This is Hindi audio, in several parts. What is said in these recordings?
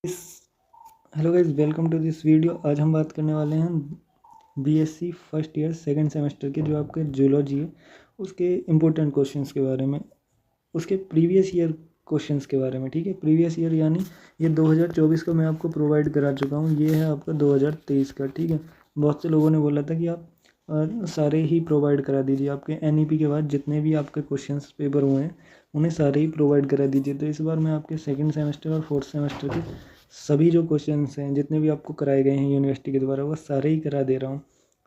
इस hello guys, welcome to this video. आज हम बात करने वाले हैं BSc first year second semester के जो आपके जूलॉजी है उसके इम्पोर्टेंट क्वेश्चंस के बारे में, उसके प्रीवियस ईयर क्वेश्चंस के बारे में। ठीक है, प्रीवियस ईयर यानी ये 2024 का मैं आपको प्रोवाइड करा चुका हूँ, ये है आपका 2023 का। ठीक है, बहुत से लोगों ने बोला था कि आप सारे ही प्रोवाइड करा दीजिए, आपके एनईपी के बाद जितने भी आपके क्वेश्चंस पेपर हुए हैं उन्हें सारे ही प्रोवाइड करा दीजिए। तो इस बार मैं आपके सेकंड सेमेस्टर और फोर्थ सेमेस्टर के सभी जो क्वेश्चंस हैं जितने भी आपको कराए गए हैं यूनिवर्सिटी के द्वारा वो सारे ही करा दे रहा हूँ।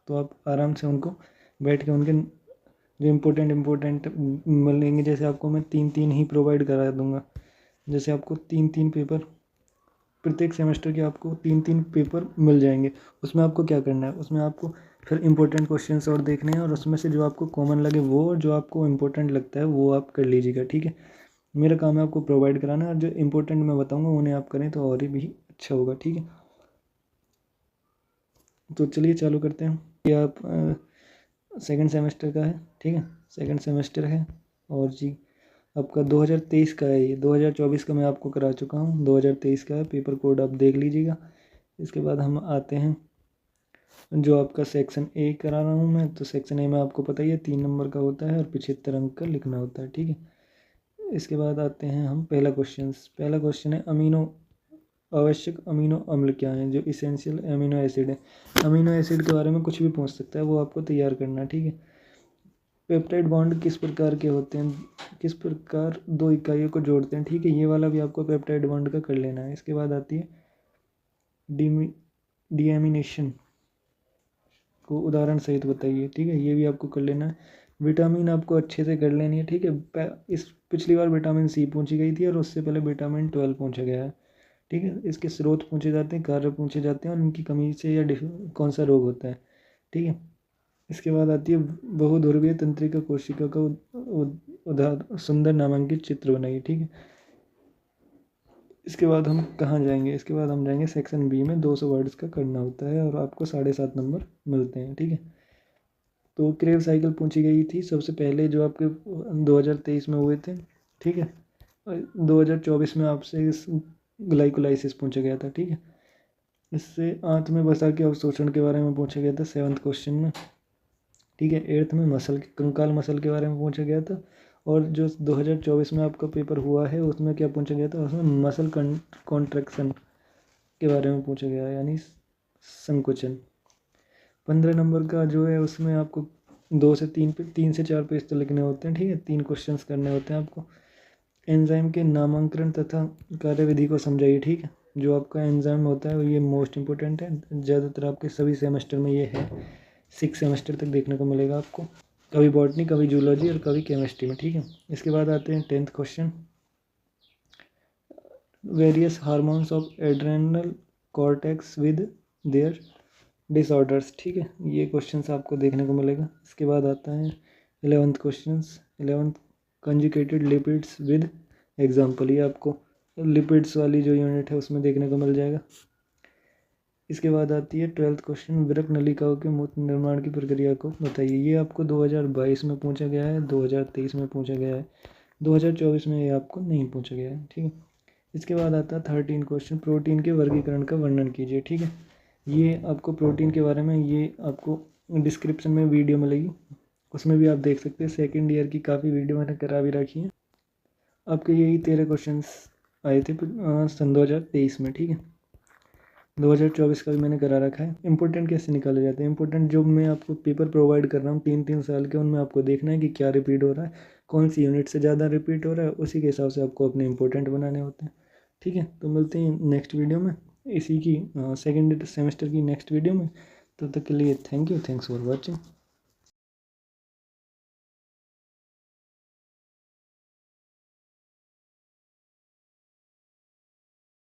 तो आप आराम से उनको बैठ के उनके जो इम्पोर्टेंट मिलेंगे, जैसे आपको मैं 3 ही प्रोवाइड करा दूँगा। जैसे आपको 3 पेपर प्रत्येक सेमेस्टर के आपको 3 पेपर मिल जाएंगे। उसमें आपको क्या करना है, उसमें आपको फिर इम्पोर्टेंट क्वेश्चंस और देखने हैं और उसमें से जो आपको कॉमन लगे वो, और जो आपको इम्पोर्टेंट लगता है वो आप कर लीजिएगा। ठीक है, मेरा काम है आपको प्रोवाइड कराना, और जो इम्पोर्टेंट मैं बताऊंगा उन्हें आप करें तो और भी अच्छा होगा। ठीक है, तो चलिए चालू करते हैं। ये आप सेकंड सेमेस्टर का है। ठीक है, सेकंड सेमेस्टर है और जी आपका 2023 का है। ये 2024 का मैं आपको करा चुका हूँ, 2023 का है। पेपर कोड आप देख लीजिएगा। इसके बाद हम आते हैं जो आपका सेक्शन ए करा रहा हूँ मैं। तो सेक्शन ए में आपको पता ही है 3 नंबर का होता है और 75 अंक का लिखना होता है। ठीक है, इसके बाद आते हैं हम पहला क्वेश्चन है आवश्यक अमीनो अम्ल क्या है, जो इसेंशियल अमीनो एसिड है। अमीनो एसिड के बारे में कुछ भी पूछ सकता है, वो आपको तैयार करना है। ठीक है, पेप्टाइड बॉन्ड किस प्रकार के होते हैं, किस प्रकार 2 इकाइयों को जोड़ते हैं। ठीक है, ये वाला भी आपको पेप्टाइड बॉन्ड का कर लेना है। इसके बाद आती है डीएमिनेशन को उदाहरण सहित बताइए। ठीक है, ये भी आपको कर लेना है। विटामिन आपको अच्छे से कर लेनी है। ठीक है, इस पिछली बार विटामिन सी पूछी गई थी और उससे पहले विटामिन 12 पूछा गया है। ठीक है, इसके स्रोत पूछे जाते हैं, कार्य पूछे जाते हैं और इनकी कमी से या कौन सा रोग होता है। ठीक है, इसके बाद आती है बहुध्रुवीय तंत्रिका कोशिका का उदाहरण सुंदर नामांकित चित्र बनाइए। ठीक है, इसके बाद हम कहाँ जाएंगे, इसके बाद हम जाएंगे सेक्शन बी में। 200 वर्ड्स का करना होता है और आपको 7.5 नंबर मिलते हैं। ठीक है, तो क्रेव साइकिल पूछी गई थी सबसे पहले, जो आपके 2023 में हुए थे। ठीक है, 2024 में आपसे इस ग्लाइकोलाइसिस पूछा गया था। ठीक है, इससे आंत में बसा के अवशोषण के बारे में पूछा गया था 7th क्वेश्चन में। ठीक है, 8th में कंकाल मसल के बारे में पूछा गया था। और जो 2024 में आपका पेपर हुआ है उसमें क्या पूछा गया था, उसमें मसल कॉन्ट्रैक्शन के बारे में पूछा गया है, यानी संकुचन। 15 नंबर का जो है उसमें आपको 3 से 4 पेज तो लिखने होते हैं। ठीक है, 3 क्वेश्चंस करने होते हैं आपको। एंजाइम के नामांकन तथा कार्यविधि को समझाइए। ठीक है, जो आपका एंजाइम होता है ये मोस्ट इंपॉर्टेंट है, ज़्यादातर आपके सभी सेमेस्टर में ये है। 6 सेमेस्टर तक देखने को मिलेगा आपको, कभी बॉटनी, कभी जूलॉजी और कभी केमिस्ट्री में। ठीक है, इसके बाद आते हैं 10th question, various hormones of adrenal cortex with their disorders. ठीक है, ये क्वेश्चंस आपको देखने को मिलेगा। इसके बाद आता है 11th conjugated lipids with example. ये आपको लिपिड्स वाली जो यूनिट है उसमें देखने को मिल जाएगा। इसके बाद आती है 12th क्वेश्चन, वृक्क नलिकाओं के मूत्र निर्माण की प्रक्रिया को बताइए। ये आपको 2022 में पूछा गया है, 2023 में पूछा गया है, 2024 में ये आपको नहीं पूछा गया है। ठीक है, इसके बाद आता है 13 क्वेश्चन, प्रोटीन के वर्गीकरण का वर्णन कीजिए। ठीक है, ये आपको प्रोटीन के बारे में ये आपको डिस्क्रिप्शन में वीडियो मिलेगी, उसमें भी आप देख सकते हैं। सेकेंड ईयर की काफ़ी वीडियो मैंने करा भी रखी है। आपके यही 13 क्वेश्चंस आए थे सन 2023 में। ठीक है, 2024 का भी मैंने करा रखा है। इंपॉर्टेंट कैसे निकाले जाते हैं, इंपॉर्टेंट जो मैं आपको पेपर प्रोवाइड कर रहा हूँ 3 साल के, उनमें आपको देखना है कि क्या रिपीट हो रहा है, कौन सी यूनिट से ज़्यादा रिपीट हो रहा है, उसी के हिसाब से आपको अपने इंपॉर्टेंट बनाने होते हैं। ठीक है, तो मिलते हैं नेक्स्ट वीडियो में, इसी की सेकेंड सेमेस्टर की नेक्स्ट वीडियो में। तब तक के लिए thank you, thanks for watching.